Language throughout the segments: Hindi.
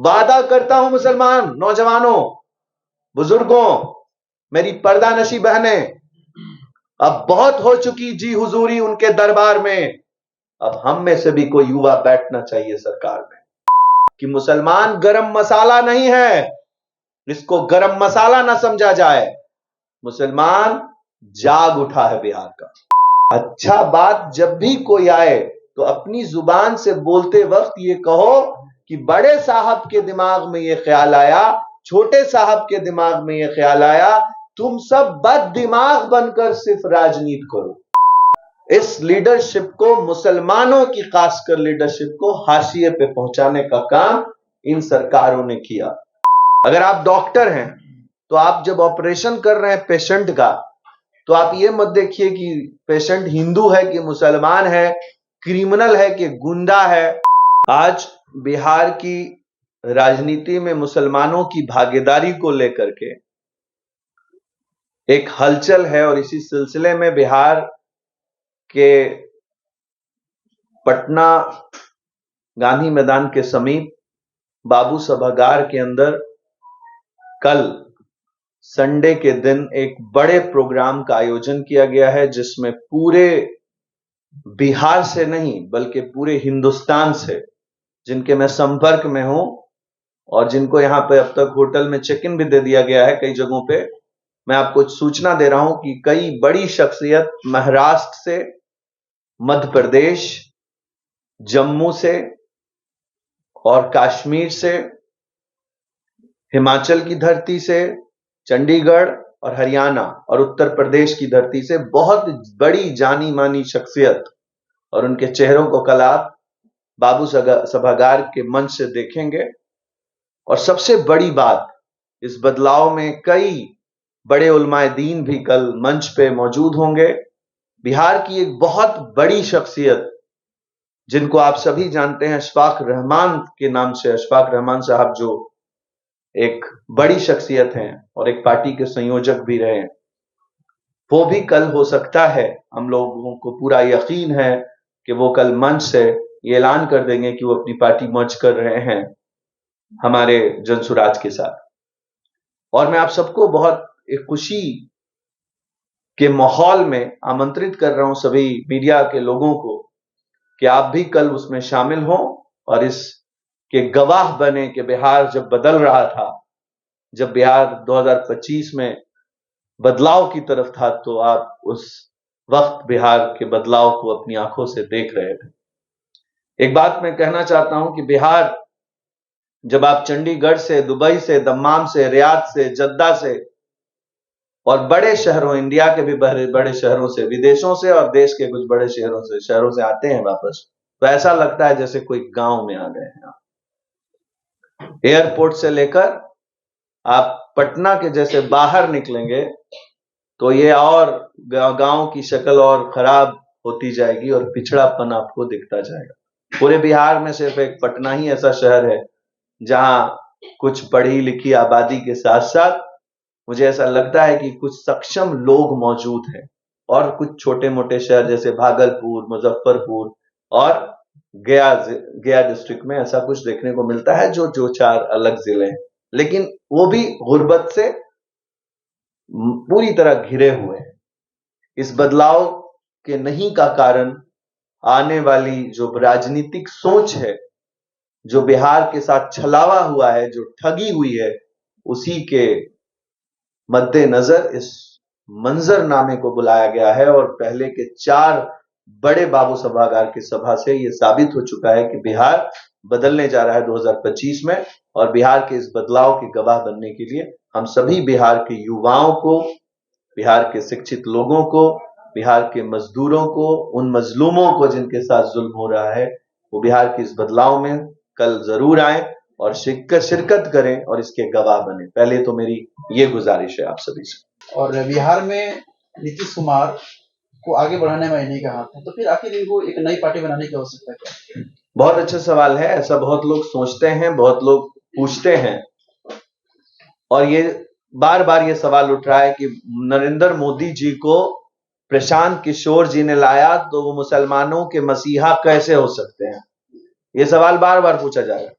वादा करता हूं मुसलमान नौजवानों, बुजुर्गों, मेरी पर्दानशी बहनें, अब बहुत हो चुकी जी हुजूरी उनके दरबार में। अब हम में से भी कोई युवा बैठना चाहिए सरकार में, कि मुसलमान गरम मसाला नहीं है, इसको गरम मसाला ना समझा जाए। मुसलमान जाग उठा है बिहार का। अच्छा बात जब भी कोई आए तो अपनी जुबान से बोलते वक्त ये कहो कि बड़े साहब के दिमाग में ये ख्याल आया, छोटे साहब के दिमाग में ये ख्याल आया, तुम सब बद दिमाग बनकर सिर्फ राजनीति करो। इस लीडरशिप को, मुसलमानों की खासकर लीडरशिप को हाशिए पे पहुंचाने का काम इन सरकारों ने किया। अगर आप डॉक्टर हैं तो आप जब ऑपरेशन कर रहे हैं पेशेंट का, तो आप ये मत देखिए कि पेशेंट हिंदू है कि मुसलमान है, क्रिमिनल है कि गुंडा है। आज बिहार की राजनीति में मुसलमानों की भागीदारी को लेकर के एक हलचल है, और इसी सिलसिले में बिहार के पटना गांधी मैदान के समीप बाबू सभागार के अंदर कल संडे के दिन एक बड़े प्रोग्राम का आयोजन किया गया है, जिसमें पूरे बिहार से नहीं बल्कि पूरे हिंदुस्तान से, जिनके मैं संपर्क में हूं और जिनको यहां पे अब तक होटल में चेक इन भी दे दिया गया है कई जगहों पे, मैं आपको सूचना दे रहा हूं कि कई बड़ी शख्सियत महाराष्ट्र से, मध्य प्रदेश, जम्मू से और कश्मीर से, हिमाचल की धरती से, चंडीगढ़ और हरियाणा और उत्तर प्रदेश की धरती से बहुत बड़ी जानी मानी शख्सियत, और उनके चेहरों को कल आप बाबू सभागार के मंच से देखेंगे। और सबसे बड़ी बात, इस बदलाव में कई बड़े उलमाए दीन भी कल मंच पे मौजूद होंगे। बिहार की एक बहुत बड़ी शख्सियत जिनको आप सभी जानते हैं, अशफाक रहमान के नाम से, अशफाक रहमान साहब जो एक बड़ी शख्सियत हैं और एक पार्टी के संयोजक भी रहे, वो भी कल हो सकता है, हम लोगों को पूरा यकीन है कि वो कल मंच से ये ऐलान कर देंगे कि वो अपनी पार्टी मर्ज कर रहे हैं हमारे जनसुराज के साथ। और मैं आप सबको बहुत एक खुशी के माहौल में आमंत्रित कर रहा हूं, सभी मीडिया के लोगों को, कि आप भी कल उसमें शामिल हों और इसके गवाह बने कि बिहार जब बदल रहा था, जब बिहार 2025 में बदलाव की तरफ था, तो आप उस वक्त बिहार के बदलाव को अपनी आंखों से देख रहे थे। एक बात मैं कहना चाहता हूं कि बिहार, जब आप चंडीगढ़ से, दुबई से, दम्माम से, रियाद से, जद्दा से और बड़े शहरों, इंडिया के भी बड़े शहरों से, विदेशों से और देश के कुछ बड़े शहरों से आते हैं वापस, तो ऐसा लगता है जैसे कोई गांव में आ गए हैं। एयरपोर्ट से लेकर आप पटना के जैसे बाहर निकलेंगे तो ये और गांव की शक्ल और खराब होती जाएगी और पिछड़ापन आपको दिखता जाएगा। पूरे बिहार में सिर्फ एक पटना ही ऐसा शहर है जहां कुछ पढ़ी लिखी आबादी के साथ साथ मुझे ऐसा लगता है कि कुछ सक्षम लोग मौजूद हैं, और कुछ छोटे मोटे शहर जैसे भागलपुर, मुजफ्फरपुर और गया डिस्ट्रिक्ट में ऐसा कुछ देखने को मिलता है, जो चार अलग जिले हैं, लेकिन वो भी गुर्बत से पूरी तरह घिरे हुए हैं। इस बदलाव के नहीं का कारण आने वाली जो राजनीतिक सोच है, जो बिहार के साथ छलावा हुआ है, जो ठगी हुई है, उसी के मद्देनजर इस मंजरनामे को बुलाया गया है। और पहले के 4 बड़े बाबू सभागार की सभा से यह साबित हो चुका है कि बिहार बदलने जा रहा है 2025 में, और बिहार के इस बदलाव के गवाह बनने के लिए हम सभी बिहार के युवाओं को, बिहार के शिक्षित लोगों को, बिहार के मजदूरों को, उन मजलूमों को जिनके साथ जुल्म हो रहा है, वो बिहार के इस बदलाव में कल जरूर आए और शिरकत करें और इसके गवाह बने। पहले तो मेरी ये गुजारिश है आप सभी से। और बिहार में नीतीश कुमार को आगे बढ़ाने में नहीं कहा था, तो फिर आखिर इनको एक नई पार्टी बनाने की आवश्यकता क्या? बहुत अच्छा सवाल है। ऐसा बहुत लोग सोचते हैं, बहुत लोग पूछते हैं, और ये बार बार ये सवाल उठ रहा है कि नरेंद्र मोदी जी को प्रशांत किशोर जी ने लाया तो वो मुसलमानों के मसीहा कैसे हो सकते हैं। ये सवाल बार बार पूछा जा रहा है,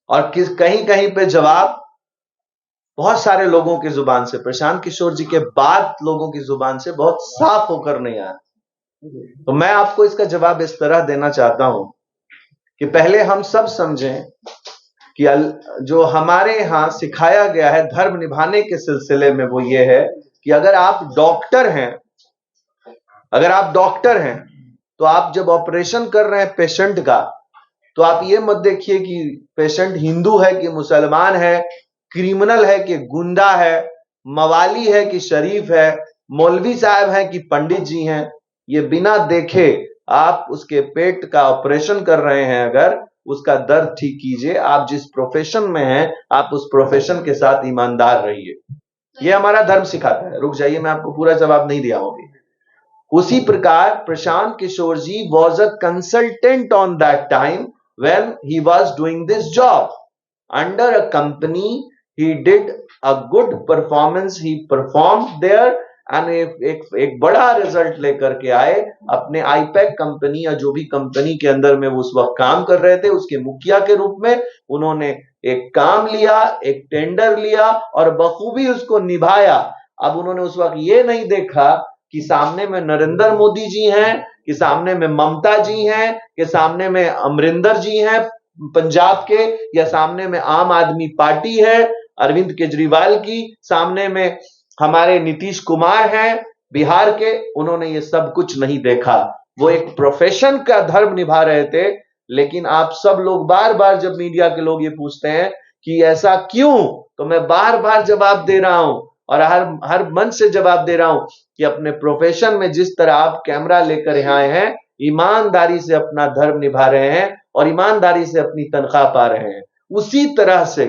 और कहीं कहीं पे जवाब बहुत सारे लोगों की जुबान से, प्रशांत किशोर जी के बाद लोगों की जुबान से बहुत साफ होकर नहीं आया। तो मैं आपको इसका जवाब इस तरह देना चाहता हूं कि पहले हम सब समझें कि जो हमारे यहां सिखाया गया है धर्म निभाने के सिलसिले में, वो ये है कि अगर आप डॉक्टर हैं तो आप जब ऑपरेशन कर रहे हैं पेशेंट का, तो आप ये मत देखिए कि पेशेंट हिंदू है कि मुसलमान है, क्रिमिनल है कि गुंडा है, मवाली है कि शरीफ है, मौलवी साहब है कि पंडित जी हैं। ये बिना देखे आप उसके पेट का ऑपरेशन कर रहे हैं, अगर उसका दर्द ठीक कीजिए। आप जिस प्रोफेशन में हैं, आप उस प्रोफेशन के साथ ईमानदार रहिए। ये हमारा धर्म सिखाता है। रुक जाइए, मैं आपको पूरा जवाब नहीं दिया हूं। उसी प्रकार Prashant Kishor ji was a consultant on that time when he was doing this job under a company. He did a good performance, he performed there and एक बड़ा रिजल्ट लेकर के आए अपने आईपैक कंपनी या जो भी कंपनी के अंदर में वो उस वक्त काम कर रहे थे, उसके मुखिया के रूप में उन्होंने एक काम लिया, एक टेंडर लिया और बखूबी उसको निभाया। अब उन्होंने उस वक्त ये नहीं देखा कि सामने में नरेंद्र मोदी जी हैं, कि सामने में ममता जी हैं, कि सामने में अमरिंदर जी हैं पंजाब के, या सामने में आम आदमी पार्टी है अरविंद केजरीवाल की, सामने में हमारे नीतीश कुमार हैं बिहार के। उन्होंने ये सब कुछ नहीं देखा। वो एक प्रोफेशन का धर्म निभा रहे थे। लेकिन आप सब लोग बार बार जब मीडिया के लोग ये पूछते हैं कि ऐसा क्यों, तो मैं बार बार जवाब दे रहा हूं और हर मन से जवाब दे रहा हूं कि अपने प्रोफेशन में जिस तरह आप कैमरा लेकर यहां आए हैं, ईमानदारी से अपना धर्म निभा रहे हैं और ईमानदारी से अपनी तनख्वाह पा रहे हैं, उसी तरह से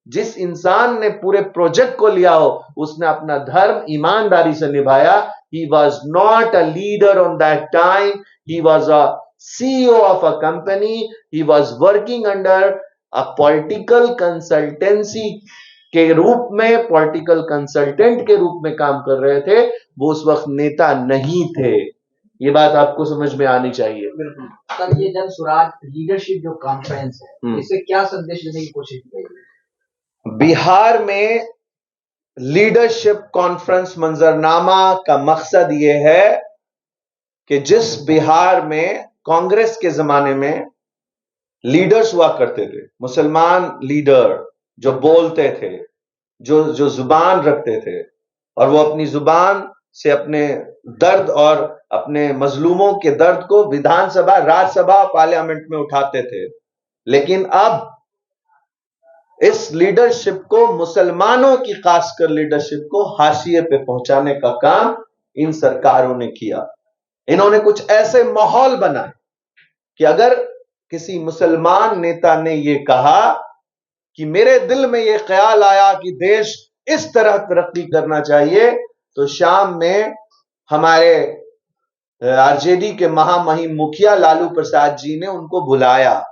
जिस इंसान ने पूरे प्रोजेक्ट को लिया हो, उसने अपना धर्म ईमानदारी से निभाया। He was not a leader on that time. He was a CEO of a company. He was working under a political consultancy के रूप में, पॉलिटिकल कंसल्टेंट के रूप में काम कर रहे थे। वो उस वक्त नेता नहीं थे। ये बात आपको समझ में आनी चाहिए। बिल्कुल सर, ये जन स्वराज लीडरशिप जो कॉन्फ्रेंस है, इससे क्या संदेश देने की कोशिश की गई? बिहार में लीडरशिप कॉन्फ्रेंस मंजरनामा का मकसद यह है कि जिस बिहार में कांग्रेस के जमाने में लीडर्स हुआ करते थे, मुसलमान लीडर जो बोलते थे, जो जुबान रखते थे और वो अपनी जुबान से अपने दर्द और अपने मजलूमों के दर्द को विधानसभा, राज्यसभा, पार्लियामेंट में उठाते थे। लेकिन अब इस लीडरशिप को, मुसलमानों की खासकर लीडरशिप को हाशिए पे पहुंचाने का काम इन सरकारों ने किया। इन्होंने कुछ ऐसे माहौल बनाए कि अगर किसी मुसलमान नेता ने यह कहा कि मेरे दिल में यह ख्याल आया कि देश इस तरह तरक्की करना चाहिए, तो शाम में हमारे आरजेडी के महामहिम मुखिया लालू प्रसाद जी ने उनको बुलाया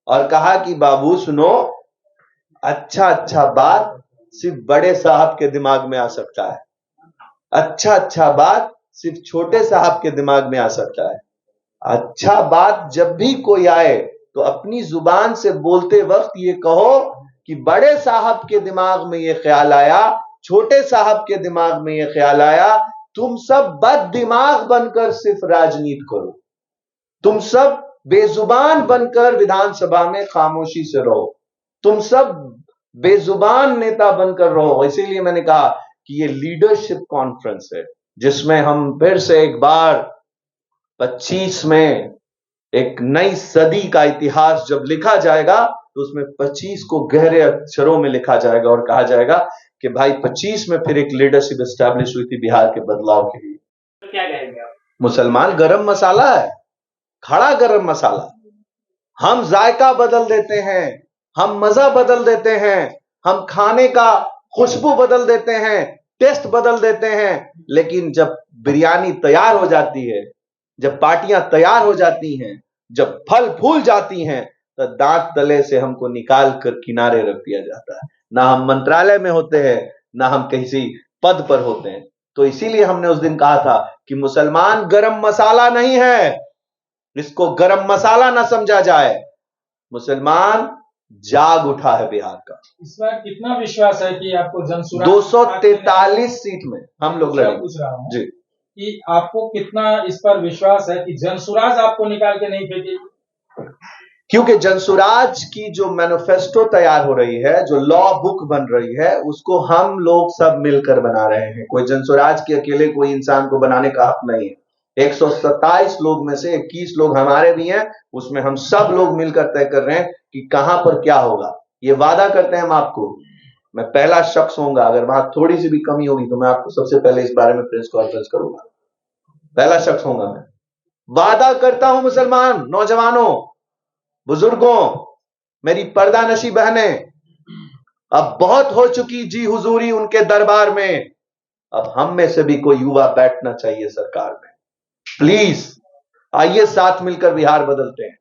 और कहा कि बाबू सुनो, अच्छा बात सिर्फ बड़े साहब के दिमाग में आ सकता है, अच्छा बात सिर्फ छोटे साहब के दिमाग में आ सकता है। अच्छा बात जब भी कोई आए तो अपनी जुबान से बोलते वक्त ये कहो कि बड़े साहब के दिमाग में ये ख्याल आया, छोटे साहब के दिमाग में ये ख्याल आया। तुम सब बद दिमाग बनकर सिर्फ राजनीति करो, तुम सब बेजुबान बनकर विधानसभा में खामोशी से रहो, तुम सब बेजुबान नेता बनकर रहो। इसीलिए मैंने कहा कि ये लीडरशिप कॉन्फ्रेंस है, जिसमें हम फिर से एक बार 25 में एक नई सदी का इतिहास जब लिखा जाएगा, तो उसमें 25 को गहरे अक्षरों में लिखा जाएगा और कहा जाएगा कि भाई 25 में फिर एक लीडरशिप एस्टैब्लिश हुई थी बिहार के बदलाव के लिए। तो क्या कहेंगे आप? मुसलमान गरम मसाला है, खड़ा गरम मसाला। हम जायका बदल देते हैं, हम मजा बदल देते हैं, हम खाने का खुशबू बदल देते हैं, टेस्ट बदल देते हैं। लेकिन जब बिरयानी तैयार हो जाती है, जब पार्टियां तैयार हो जाती हैं, जब फल फूल जाती हैं, तो दांत तले से हमको निकाल कर किनारे रख दिया जाता है। ना हम मंत्रालय में होते हैं, ना हम किसी पद पर होते हैं। तो इसीलिए हमने उस दिन कहा था कि मुसलमान गरम मसाला नहीं है, इसको गरम मसाला ना समझा जाए। मुसलमान जाग उठा है बिहार का। इस बार कितना विश्वास है कि आपको जनसुराज 243 सीट में हम लोग लड़ेंगे। पूछ रहा हूँ जी, कि आपको कितना इस पर विश्वास है कि जनसुराज आपको निकाल के नहीं फेंकेगी? क्योंकि जनसुराज की जो मैनिफेस्टो तैयार हो रही है, जो लॉ बुक बन रही है, उसको हम लोग सब मिलकर बना रहे हैं। कोई जनसुराज के अकेले कोई इंसान को बनाने का हक नहीं है। 127 लोग में से 21 लोग हमारे भी हैं, उसमें हम सब लोग मिलकर तय कर रहे हैं कि कहां पर क्या होगा। ये वादा करते हैं हम आपको। मैं पहला शख्स होऊंगा, अगर वहां थोड़ी सी भी कमी होगी तो मैं आपको सबसे पहले इस बारे में प्रेस कॉन्फ्रेंस करूंगा। पहला शख्स होऊंगा मैं। वादा करता हूं मुसलमान नौजवानों, बुजुर्गों, मेरी पर्दा नशी बहनें, अब बहुत हो चुकी जी हुजूरी उनके दरबार में। अब हम में से भी कोई युवा बैठना चाहिए सरकार में। प्लीज आइए साथ मिलकर बिहार बदलते हैं।